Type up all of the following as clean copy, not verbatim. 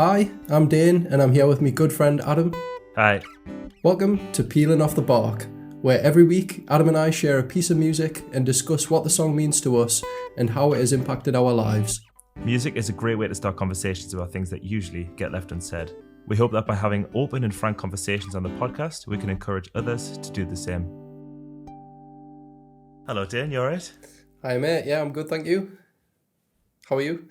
Hi, I'm Dane, and I'm here with my good friend Adam. Hi. Welcome to Peeling Off the Bark, where every week Adam and I share a piece of music and discuss what the song means to us and how it has impacted our lives. Music is a great way to start conversations about things that usually get left unsaid. We hope that by having open and frank conversations on the podcast, we can encourage others to do the same. Hello, Dane, you alright? Hi, mate. Yeah, I'm good, thank you. How are you?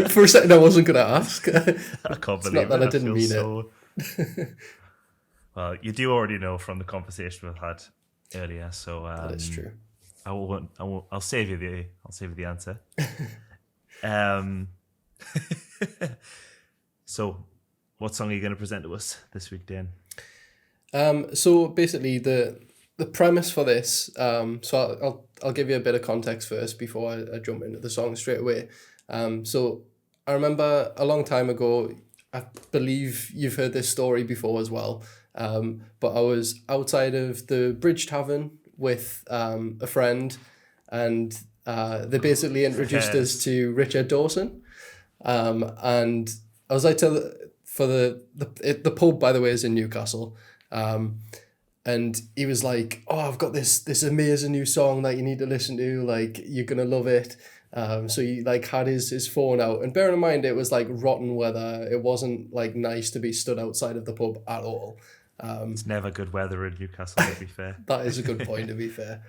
For a second, I wasn't going to ask. I can't believe not that it. I didn't mean it. Well, you do already know from the conversation we've had earlier, so that is true. I'll save you the answer. So, what song are you going to present to us this week, Dane? So basically, the premise for this. So I'll give you a bit of context first before I jump into the song straight away. So I remember a long time ago. I believe you've heard this story before as well. But I was outside of the Bridge Tavern with a friend, and they basically introduced us to Richard Dawson. And I was like, for the pub, by the way, is in Newcastle. And he was like, "Oh, I've got this amazing new song that you need to listen to. Like, you're gonna love it." So he like had his phone out, and bearing in mind it was like rotten weather. It wasn't like nice to be stood outside of the pub at all. It's never good weather in Newcastle, to be fair. That is a good point, to be fair.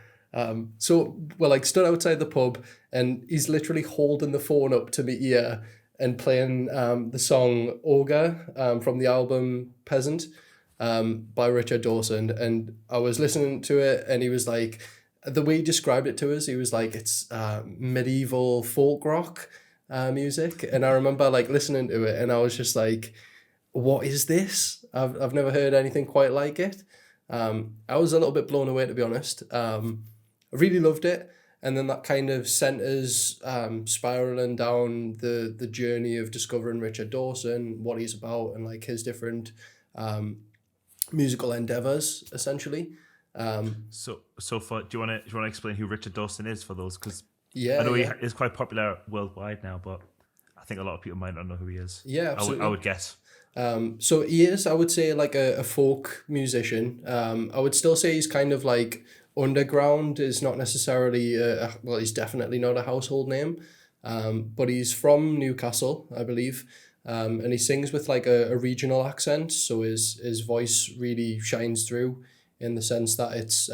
So we're like stood outside the pub, and he's literally holding the phone up to my ear and playing the song Ogre from the album Peasant by Richard Dawson. And I was listening to it, and he was like, the way he described it to us, he was like, it's medieval folk rock music. And I remember like listening to it, and I was just like, what is this? I've never heard anything quite like it. I was a little bit blown away, to be honest. I really loved it. And then that kind of sent us spiraling down the journey of discovering Richard Dawson, what he's about, and like his different musical endeavors, essentially. So do you want to explain who Richard Dawson is for those? Because yeah, I know he is quite popular worldwide now, but I think a lot of people might not know who he is. Yeah, absolutely. I would guess. So he is, I would say, like a folk musician. I would still say he's kind of like underground. Is not necessarily well, he's definitely not a household name. But he's from Newcastle, I believe. And he sings with like a regional accent, so his voice really shines through in the sense that it's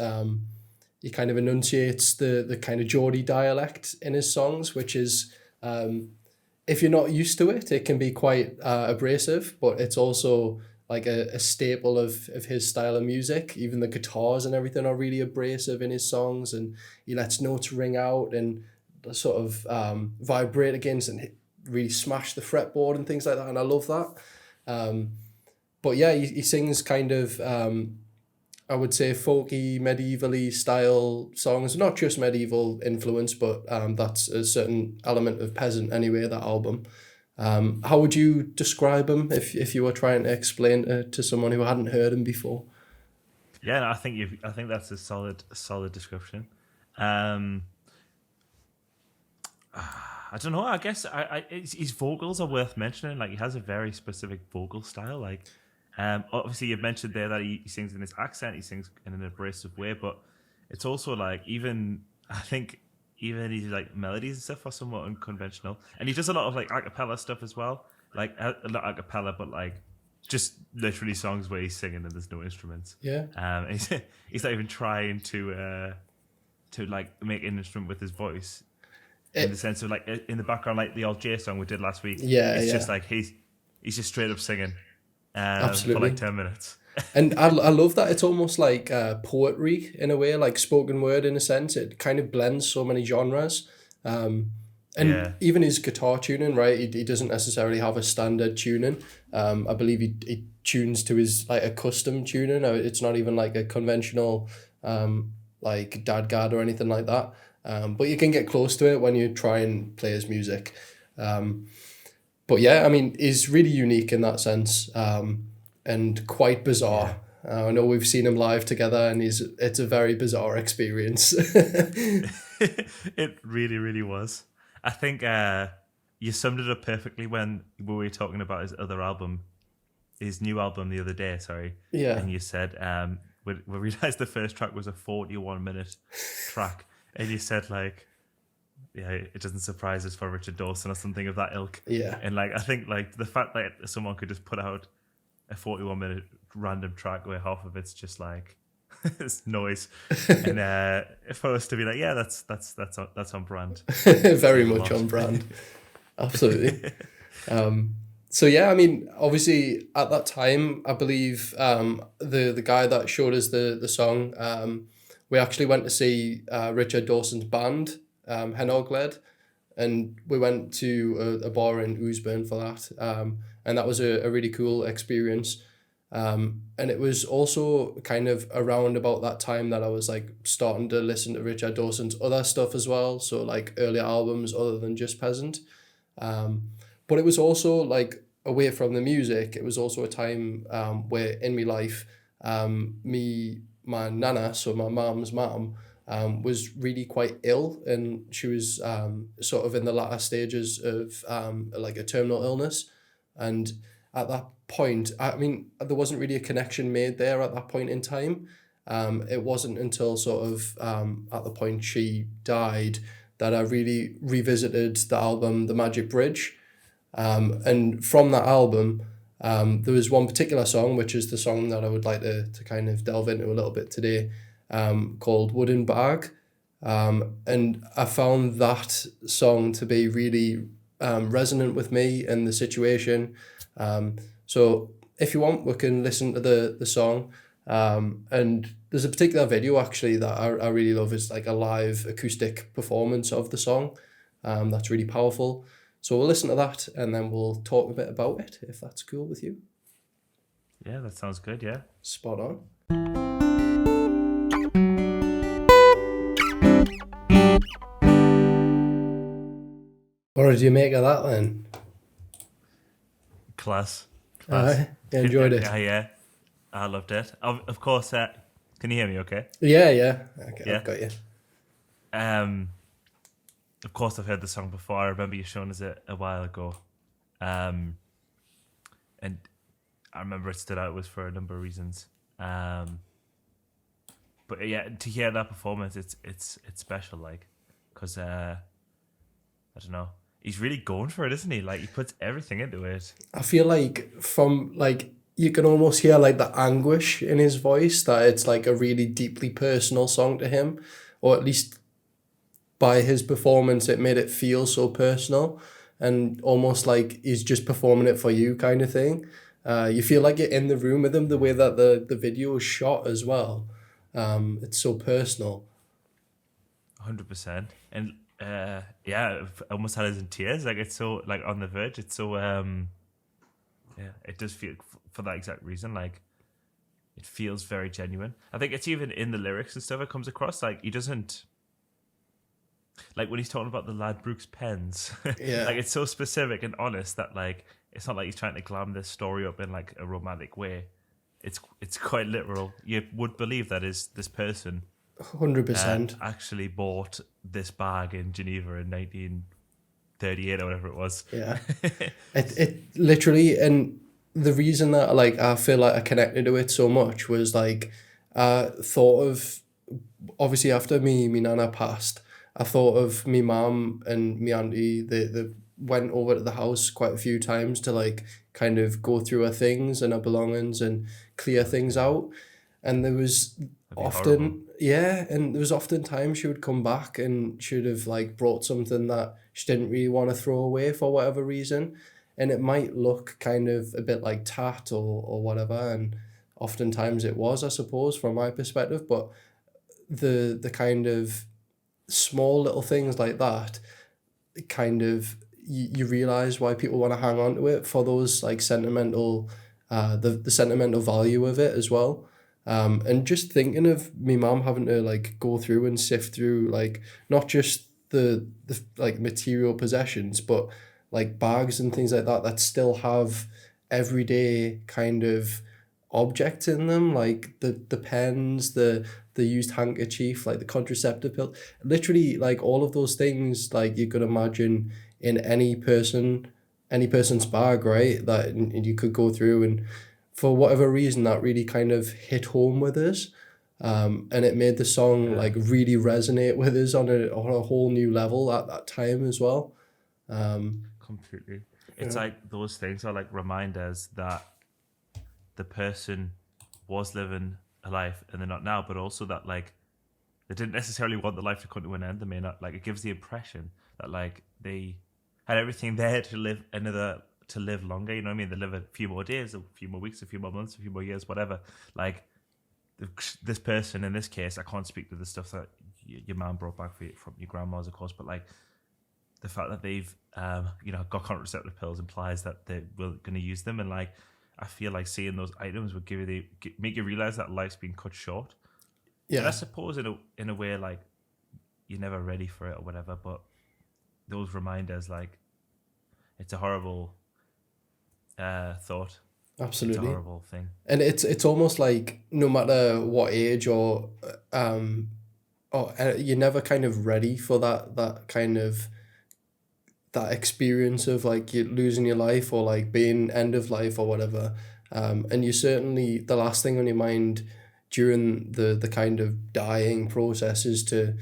he kind of enunciates the kind of Geordie dialect in his songs, which is if you're not used to it, it can be quite abrasive, but it's also like a staple of his style of music. Even the guitars and everything are really abrasive in his songs, and he lets notes ring out and sort of vibrate against and really smash the fretboard and things like that, and I love that. But yeah, he sings kind of I would say folky, medievally style songs, not just medieval influence, but that's a certain element of Peasant anyway, that album. How would you describe him if you were trying to explain to someone who hadn't heard him before? Yeah, no, I think that's a solid description. I don't know. I guess his vocals are worth mentioning. Like, he has a very specific vocal style. Like, obviously you've mentioned there that he sings in his accent. He sings in an abrasive way, but it's also like I think even his like melodies and stuff are somewhat unconventional. And he does a lot of like a cappella stuff as well. Like not a cappella, but like just literally songs where he's singing and there's no instruments. Yeah. He's not even trying to like make an instrument with his voice. In the sense of like in the background, like the old J song we did last week. Yeah, it's just like he's just straight up singing Absolutely. for like 10 minutes. And I love that it's almost like poetry in a way, like spoken word in a sense. It kind of blends so many genres. Even his guitar tuning, right? He doesn't necessarily have a standard tuning. I believe he tunes to his like a custom tuning. It's not even like a conventional like dadgad or anything like that. But you can get close to it when you try and play his music. But yeah, I mean, he's really unique in that sense, and quite bizarre. Yeah. I know we've seen him live together, and it's a very bizarre experience. It really, really was. I think you summed it up perfectly when we were talking about his new album the other day. Sorry, Yeah. and you said we realized the first track was a 41-minute track, and you said like, yeah, it doesn't surprise us for Richard Dawson or something of that ilk. Yeah. And like I think like the fact that someone could just put out a 41-minute random track where half of it's just like it's noise, and for us to be like, yeah, that's on brand. Very much on brand. Absolutely. So yeah, I mean, obviously at that time, I believe the guy that showed us the song, we actually went to see Richard Dawson's band, Henogled, and we went to a bar in Oosburn for that, and that was a really cool experience. And it was also kind of around about that time that I was like starting to listen to Richard Dawson's other stuff as well, so like earlier albums other than just Peasant. But it was also like away from the music, it was also a time where in my life, my nana, so my mum's mum, was really quite ill, and she was sort of in the latter stages of like a terminal illness. And at that point, I mean, there wasn't really a connection made there at that point in time. It wasn't until sort of at the point she died that I really revisited the album The Magic Bridge. And from that album, there was one particular song, which is the song that I would like to kind of delve into a little bit today, called Wooden Bag. And I found that song to be really resonant with me and the situation. So if you want, we can listen to the song. And there's a particular video actually that I really love. It's like a live acoustic performance of the song. That's really powerful. So we'll listen to that and then we'll talk a bit about it, if that's cool with you. Yeah, that sounds good, yeah. Spot on. What did you make of that then? Class. I enjoyed it. Yeah, I loved it. Of course, can you hear me okay? Yeah. Okay, Yeah. I've got you. Of course, I've heard the song before. I remember you showing us it a while ago. And I remember it stood out was for a number of reasons. But yeah, to hear that performance, it's special, like, because I don't know, he's really going for it, isn't he? Like, he puts everything into it. I feel like from like you can almost hear like the anguish in his voice, that it's like a really deeply personal song to him, or at least by his performance it made it feel so personal and almost like he's just performing it for you kind of thing. You feel like you're in the room with him, the way that the video is shot as well. It's so personal. 100%. And yeah, I almost had us in tears. Like, it's so like on the verge. It's so yeah, it does feel for that exact reason. Like, it feels very genuine. I think it's even in the lyrics and stuff. It comes across like he doesn't. Like when he's talking about the Ladbrokes pens, Yeah. like it's so specific and honest that like it's not like he's trying to glam this story up in like a romantic way. It's quite literal. You would believe that is this person 100%. actually bought this bag in Geneva in 1938 or whatever it was. Yeah. It literally, and the reason that like I feel like I connected to it so much was like I thought of, obviously after me nana passed, I thought of me mum and me auntie. They went over to the house quite a few times to like kind of go through her things and her belongings and clear things out. And there was often horrible. yeah, and there was often times she would come back and she would have like brought something that she didn't really want to throw away for whatever reason. And it might look kind of a bit like tat or whatever, and oftentimes it was, I suppose, from my perspective. But the kind of small little things like that, kind of you realize why people want to hang on to it for those like sentimental, the sentimental value of it as well. And just thinking of me mum having to like go through and sift through like not just the like material possessions, but like bags and things like that still have everyday kind of objects in them, like the pens, the used handkerchief, like the contraceptive pill, literally like all of those things like you could imagine in any person's bag, right? That you could go through, and for whatever reason, that really kind of hit home with us. And it made the song like really resonate with us on a whole new level at that time as well. Completely. It's like those things are like reminders that the person was living a life and they're not now, but also that like they didn't necessarily want the life to come to an end. They may not, like, it gives the impression that like they had everything there to live longer. You know what I mean? They live a few more days, a few more weeks, a few more months, a few more years, whatever. Like this person in this case, I can't speak to the stuff that your mom brought back from your grandma's, of course, but like the fact that they've got contraceptive pills implies that they were going to use them, and like I feel like seeing those items would make you realize that life's been cut short. Yeah, and I suppose in a way, like you're never ready for it or whatever, but those reminders, like, it's a horrible thought. absolutely. It's a horrible thing. And it's almost like no matter what age or you're never kind of ready for that kind of that experience of like you losing your life or like being end of life or whatever. And you certainly, the last thing on your mind during the kind of dying process is to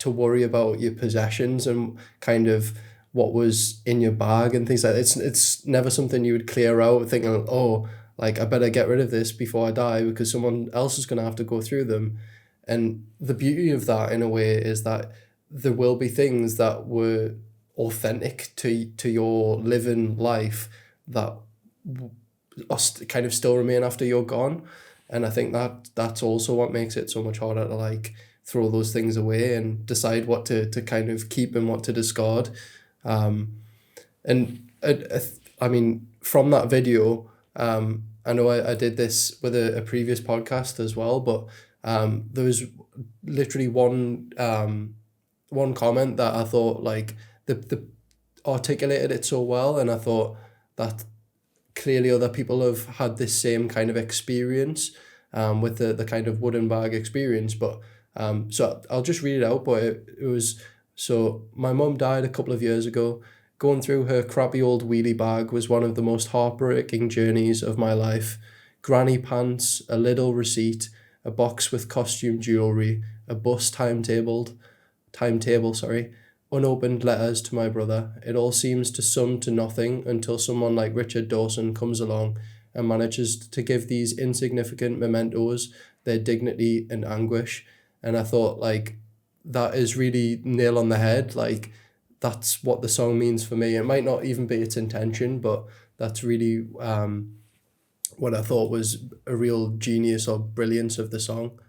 worry about your possessions and kind of what was in your bag and things like that. It's never something you would clear out thinking, oh, like I better get rid of this before I die because someone else is going to have to go through them. And the beauty of that in a way is that there will be things that were authentic to your living life that kind of still remain after you're gone. And I think that's also what makes it so much harder to like throw those things away and decide what to kind of keep and what to discard. And I mean, from that video, I know I did this with a previous podcast as well, but there was literally one comment that I thought like the articulated it so well, and I thought that clearly other people have had this same kind of experience with the kind of wooden bag experience. But so I'll just read it out, but it was, so my mum died a couple of years ago. Going through her crappy old wheelie bag was one of the most heartbreaking journeys of my life. Granny pants, a little receipt, a box with costume jewellery, a bus timetable, unopened letters to my brother. It all seems to sum to nothing until someone like Richard Dawson comes along and manages to give these insignificant mementos their dignity and anguish. And I thought, like, that is really nail on the head. Like, that's what the song means for me. It might not even be its intention, but that's really what I thought was a real genius or brilliance of the song.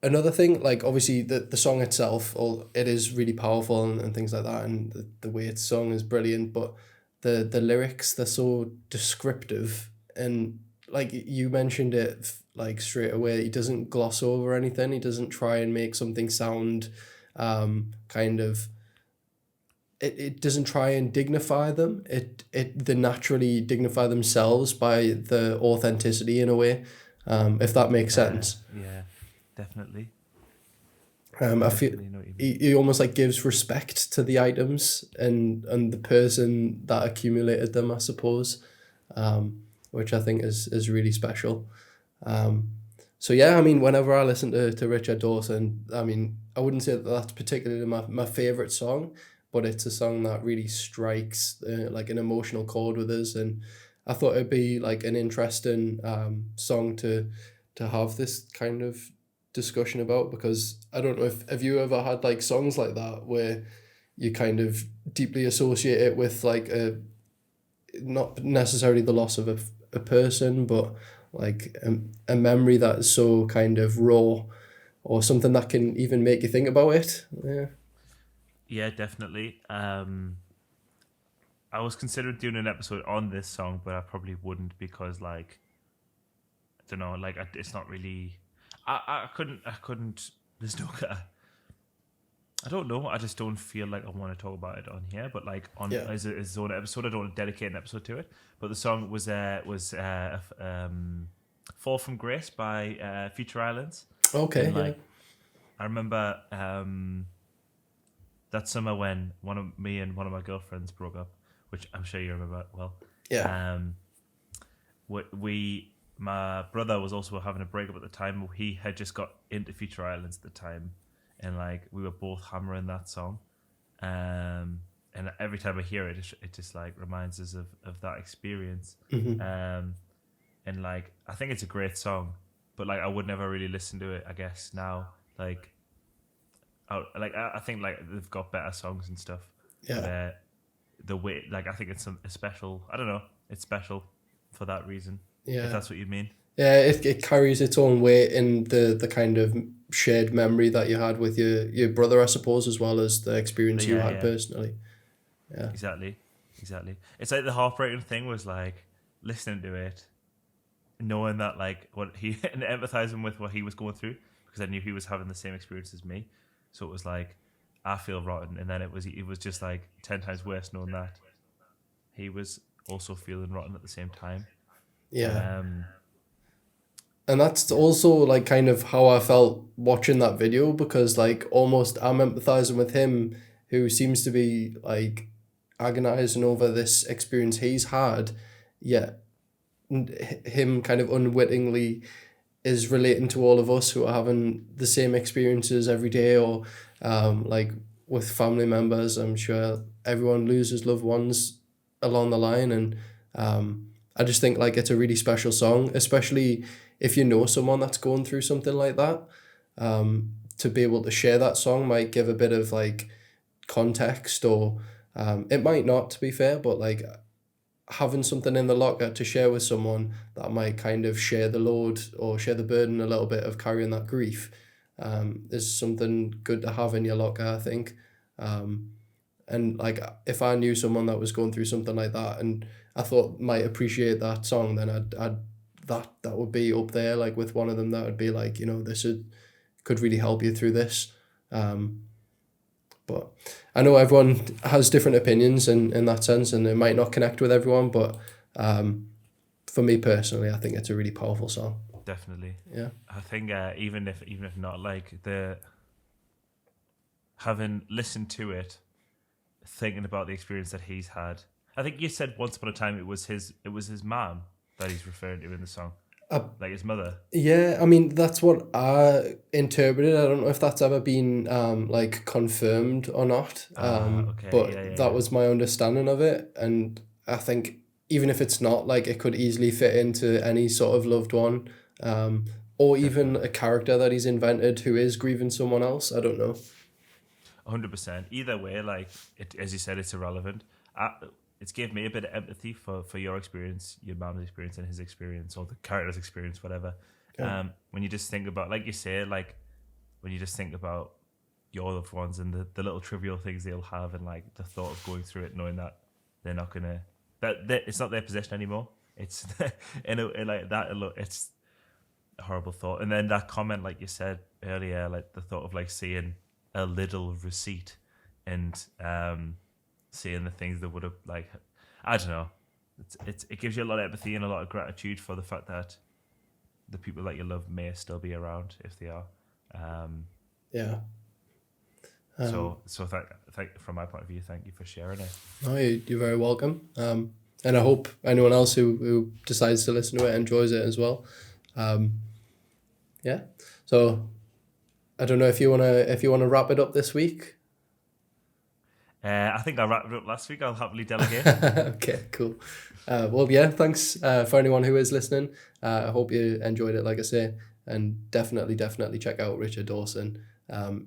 Another thing, like obviously the song itself, it is really powerful and things like that, and the way it's sung is brilliant, but the lyrics, they're so descriptive, and like you mentioned it like straight away, he doesn't gloss over anything, he doesn't try and make something sound kind of, it doesn't try and dignify them, they naturally dignify themselves by the authenticity in a way, if that makes sense. Yeah. Definitely. I feel he almost like gives respect to the items and the person that accumulated them, I suppose, which I think is really special. So yeah, I mean, whenever I listen to Richard Dawson, I mean, I wouldn't say that that's particularly my favorite song, but it's a song that really strikes like an emotional chord with us, and I thought it'd be like an interesting song to have this kind of discussion about, because I don't know if have you ever had like songs like that where you kind of deeply associate it with like not necessarily the loss of a person, but like a memory that's so kind of raw, or something that can even make you think about it. Yeah, definitely. I was considering doing an episode on this song, but I probably wouldn't, because like I don't know, like it's not really. I couldn't. There's no. I don't know. I just don't feel like I want to talk about it on here. But like as its own episode, I don't want to dedicate an episode to it. But the song was "Fall from Grace" by Future Islands. Okay. And, like, I remember that summer when me and one of my girlfriends broke up, which I'm sure you remember well. Yeah. My brother was also having a breakup at the time. He had just got into Future Islands at the time, and like we were both hammering that song. And every time I hear it, it just like reminds us of that experience. And like I think it's a great song, but like I would never really listen to it. I guess now, like, I think like they've got better songs and stuff. Yeah. The way, like, I think it's a special. I don't know. It's special for that reason. Yeah. If that's what you mean. Yeah, it carries its own weight in the kind of shared memory that you had with your brother, I suppose, as well as the experience you had personally. Yeah. Exactly. It's like the heartbreaking thing was like listening to it, knowing that like what he and empathizing with what he was going through, because I knew he was having the same experience as me. So it was like I feel rotten, and then it was just like 10 times worse knowing that he was also feeling rotten at the same time. Yeah. And that's also like kind of how I felt watching that video, because like almost I'm empathizing with him, who seems to be like agonizing over this experience he's had, yet him kind of unwittingly is relating to all of us who are having the same experiences every day, or like with family members. I'm sure everyone loses loved ones along the line, and I just think like it's a really special song, especially if you know someone that's going through something like that. To be able to share that song might give a bit of like context, or it might not, to be fair, but like having something in the locker to share with someone that might kind of share the load or share the burden a little bit of carrying that grief is something good to have in your locker, I think. And like if I knew someone that was going through something like that and I thought might appreciate that song, then I'd that would be up there, like with one of them that would be like, you know, could really help you through this. But I know everyone has different opinions in that sense, and it might not connect with everyone, but for me personally, I think it's a really powerful song. Definitely. Yeah. I think even if not, like having listened to it, thinking about the experience that he's had. I think you said once upon a time it was his mom that he's referring to in the song. Like his mother. Yeah, I mean that's what I interpreted. I don't know if that's ever been like confirmed or not. Okay. But that was my understanding of it, and I think even if it's not, like it could easily fit into any sort of loved one, or even a character that he's invented who is grieving someone else. I don't know. 100%. Either way, like it, as you said, it's irrelevant. It's gave me a bit of empathy for your experience, your mom's experience, and his experience, or the character's experience, whatever. Yeah. When you just think about, like you say, like when you just think about your loved ones and the little trivial things they'll have, and like the thought of going through it, knowing that they're not gonna, that it's not their possession anymore. It's like that. It's a horrible thought. And then that comment, like you said earlier, like the thought of like seeing a little receipt and seeing the things that would have, like, I don't know, it gives you a lot of empathy and a lot of gratitude for the fact that the people that you love may still be around if they are. Yeah. So thank from my point of view, thank you for sharing it. No, you're very welcome. And I hope anyone else who decides to listen to it enjoys it as well. Yeah. So I don't know if you wanna wrap it up this week. I think I wrapped it up last week. I'll happily delegate. Okay, cool. Well, yeah, thanks for anyone who is listening. I hope you enjoyed it, like I say, and definitely check out Richard Dawson.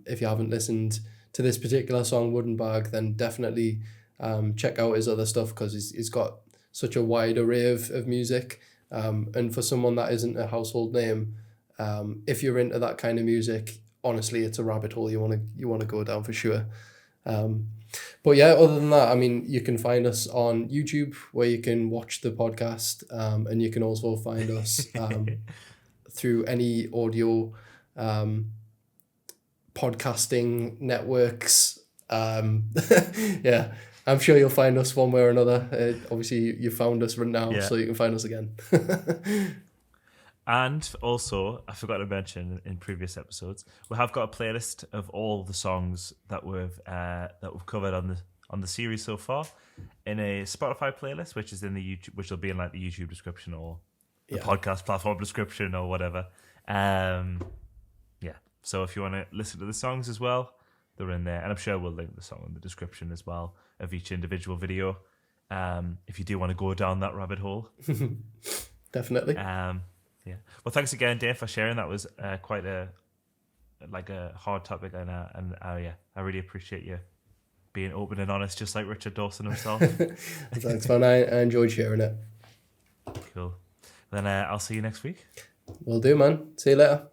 If you haven't listened to this particular song, Wooden Bag, then definitely check out his other stuff, because he's got such a wide array of music. And for someone that isn't a household name, if you're into that kind of music, honestly, it's a rabbit hole you want to go down for sure. But yeah, other than that, I mean, you can find us on YouTube, where you can watch the podcast, and you can also find us through any audio podcasting networks. Yeah, I'm sure you'll find us one way or another. Obviously, you found us right now, so you can find us again. And also, I forgot to mention in previous episodes, we have got a playlist of all the songs that we've covered on the series so far in a Spotify playlist, which is in the YouTube, which will be in like the YouTube description or the podcast platform description or whatever. Yeah. So if you want to listen to the songs as well, they're in there, and I'm sure we'll link the song in the description as well of each individual video. If you do want to go down that rabbit hole, definitely. Yeah. Well, thanks again, Dave, for sharing. That was quite a hard topic, and I really appreciate you being open and honest, just like Richard Dawson himself. Thanks, man. I enjoyed sharing it. Cool. Then I'll see you next week. Will do, man. See you later.